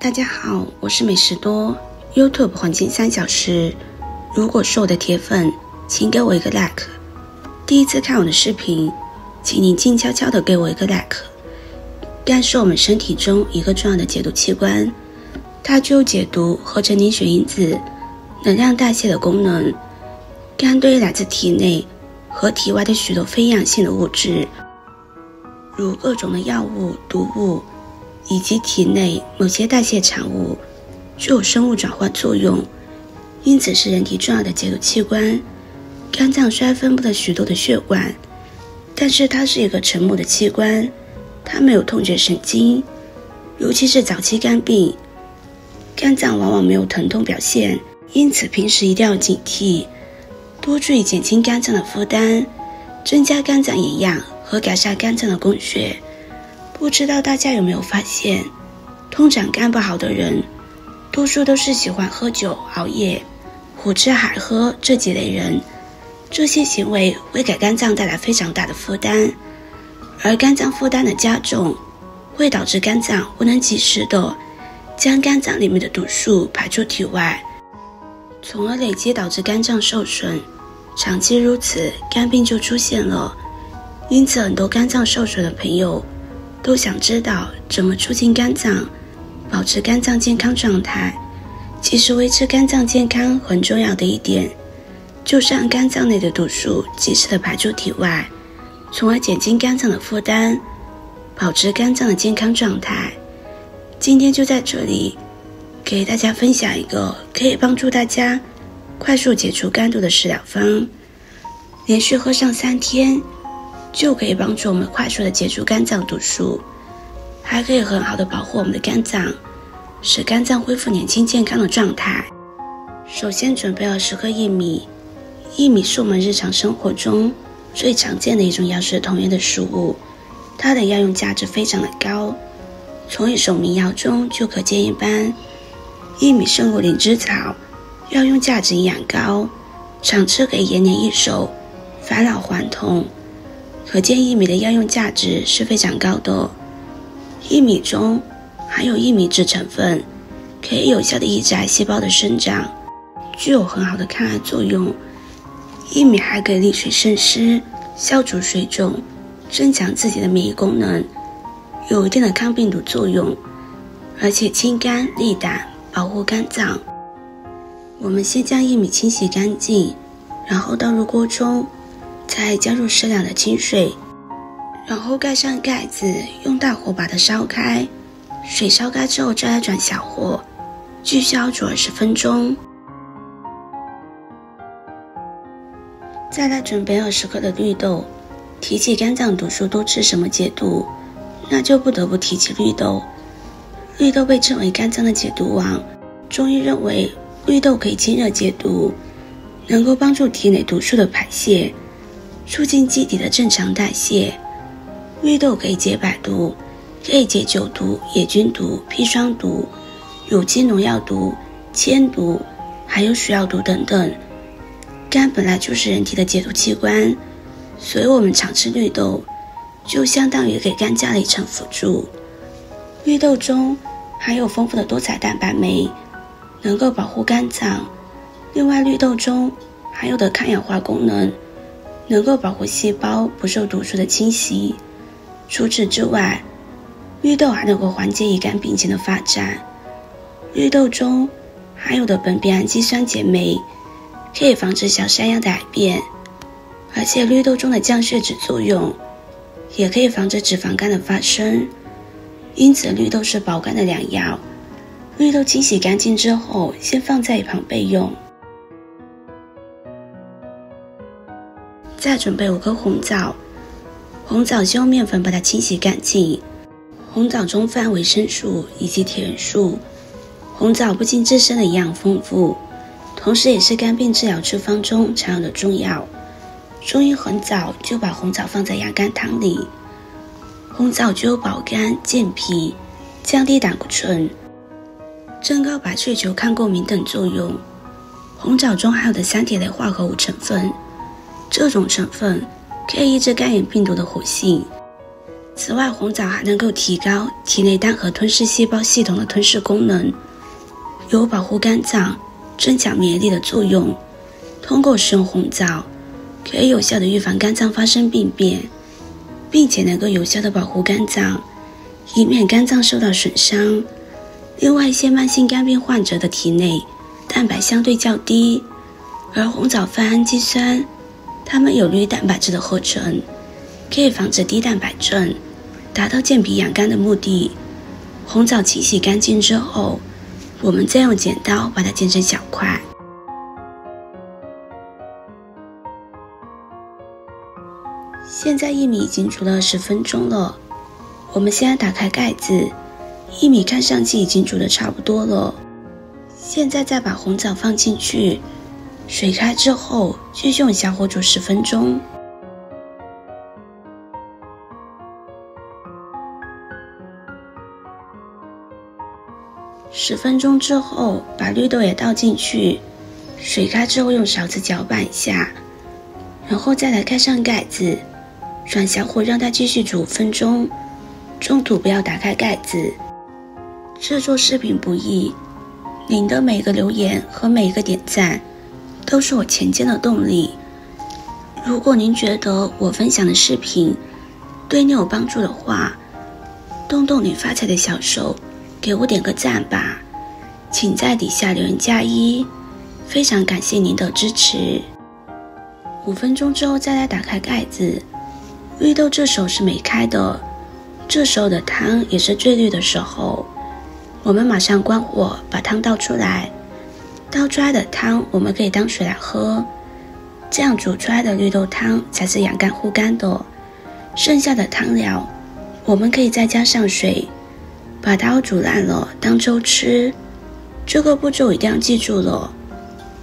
大家好，我是美食多 YouTube 黄金3小时。如果是我的铁粉，请给我一个 like。第一次看我的视频，请您静悄悄地给我一个 like。肝是我们身体中一个重要的解毒器官，它具有解毒、合成凝血因子、能量代谢的功能。肝对于来自体内和体外的许多非营养性的物质，如各种的药物、毒物以及体内某些代谢产物，具有生物转换作用，因此是人体重要的解毒器官。肝脏虽然分布了许多的血管，但是它是一个沉默的器官，它没有痛觉神经，尤其是早期肝病，肝脏往往没有疼痛表现，因此平时一定要警惕，多注意减轻肝脏的负担，增加肝脏营养和改善肝脏的供血。不知道大家有没有发现，通常肝不好的人，多数都是喜欢喝酒、熬夜、胡吃海喝这几类人。这些行为会给肝脏带来非常大的负担，而肝脏负担的加重，会导致肝脏不能及时的将肝脏里面的毒素排出体外，从而累积导致肝脏受损。长期如此，肝病就出现了。因此很多肝脏受损的朋友都想知道怎么促进肝脏保持肝脏健康状态。其实维持肝脏健康很重要的一点，就是让肝脏内的毒素及时的排出体外，从而减轻肝脏的负担，保持肝脏的健康状态。今天就在这里给大家分享一个可以帮助大家快速解除肝毒的食疗方，连续喝上3天就可以帮助我们快速的解除肝脏毒素，还可以很好的保护我们的肝脏，使肝脏恢复年轻健康的状态。首先准备20克薏米。薏米是我们日常生活中最常见的一种药食同源的食物，它的药用价值非常的高，从一首名药中就可见一斑。薏米胜过灵芝草，药用价值营养高，常吃可以延年益寿、返老还童，可见薏米的药用价值是非常高的。薏米中含有薏米质成分，可以有效的抑制癌细胞的生长，具有很好的抗癌作用。薏米还可以利水渗湿，消除水肿，增强自己的免疫功能，有一定的抗病毒作用，而且清肝利胆，保护肝脏。我们先将薏米清洗干净，然后倒入锅中，再加入适量的清水，然后盖上盖子，用大火把它烧开。水烧开之后再来转小火，继续熬煮20分钟。再来准备20克的绿豆。提起肝脏毒素都吃什么解毒，那就不得不提起绿豆。绿豆被称为肝脏的解毒王，中医认为绿豆可以清热解毒，能够帮助体内毒素的排泄，促进机体的正常代谢。绿豆可以解百毒，可以解酒毒、野菌毒、砒霜毒、有机农药毒、铅毒，还有鼠药毒等等。肝本来就是人体的解毒器官，所以我们常吃绿豆，就相当于给肝加了一层辅助。绿豆中含有丰富的多彩蛋白酶，能够保护肝脏。另外，绿豆中含有的抗氧化功能，能够保护细胞不受毒素的侵袭。除此之外，绿豆还能够缓解乙肝病情的发展。绿豆中含有的苯丙氨基酸碱酶，可以防止小山羊的癌变，而且绿豆中的降血脂作用也可以防止脂肪肝的发生，因此绿豆是保肝的良药。绿豆清洗干净之后，先放在一旁备用。再准备5颗红枣。红枣先用面粉把它清洗干净。红枣中富含维生素以及铁元素，红枣不仅自身的营养丰富，同时也是肝病治疗处方中常用的中药。中医很早就把红枣放在养肝汤里。红枣具有保肝、健脾、降低胆固醇、增高白血球抗过敏等作用。红枣中含有的3铁类化合物成分，这种成分可以抑制肝炎病毒的活性，此外，红枣还能够提高体内单核吞噬细胞系统的吞噬功能，有保护肝脏、增强免疫力的作用。通过食用红枣，可以有效地预防肝脏发生病变，并且能够有效地保护肝脏，以免肝脏受到损伤。另外，一些慢性肝病患者的体内蛋白相对较低，而红枣泛氨基酸，它们有利于蛋白质的合成，可以防止低蛋白症，达到健脾养肝的目的。红枣清洗干净之后，我们再用剪刀把它剪成小块。现在薏米已经煮了20分钟了，我们现在打开盖子，薏米看上去已经煮得差不多了。现在再把红枣放进去，水开之后继续用小火煮10分钟。10分钟之后，把绿豆也倒进去，水开之后用勺子搅拌一下，然后再来盖上盖子，转小火让它继续煮5分钟，中途不要打开盖子。制作视频不易，您的每个留言和每一个点赞都是我前进的动力。如果您觉得我分享的视频对你有帮助的话，动动你发财的小手，给我点个赞吧，请在底下留言加1，非常感谢您的支持。5分钟之后再来打开盖子，绿豆这时候是没开的，这时候的汤也是最绿的时候。我们马上关火，把汤倒出来。倒出来的汤我们可以当水来喝，这样煮出来的绿豆汤才是养肝护肝的。剩下的汤料我们可以再加上水，把它煮烂了当粥吃。这个步骤一定要记住了。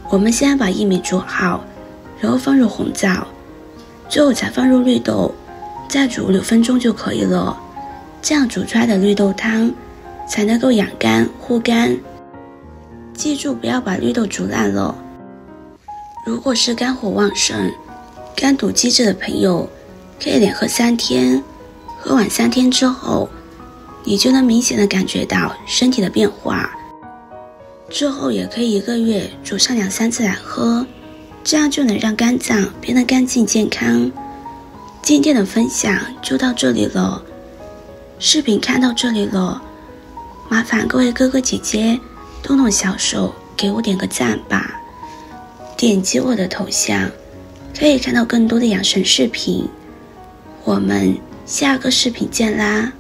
我们先把薏米煮好，然后放入红枣，最后才放入绿豆，再煮5-6分钟就可以了。这样煮出来的绿豆汤才能够养肝护肝。记住不要把绿豆煮烂了。如果是肝火旺盛、肝堵积滞的朋友，可以连喝3天，喝完3天之后，你就能明显的感觉到身体的变化。之后也可以1个月煮上2-3次来喝，这样就能让肝脏变得干净健康。今天的分享就到这里了，视频看到这里了，麻烦各位哥哥姐姐动动小手给我点个赞吧，点击我的头像可以看到更多的养生视频。我们下个视频见啦。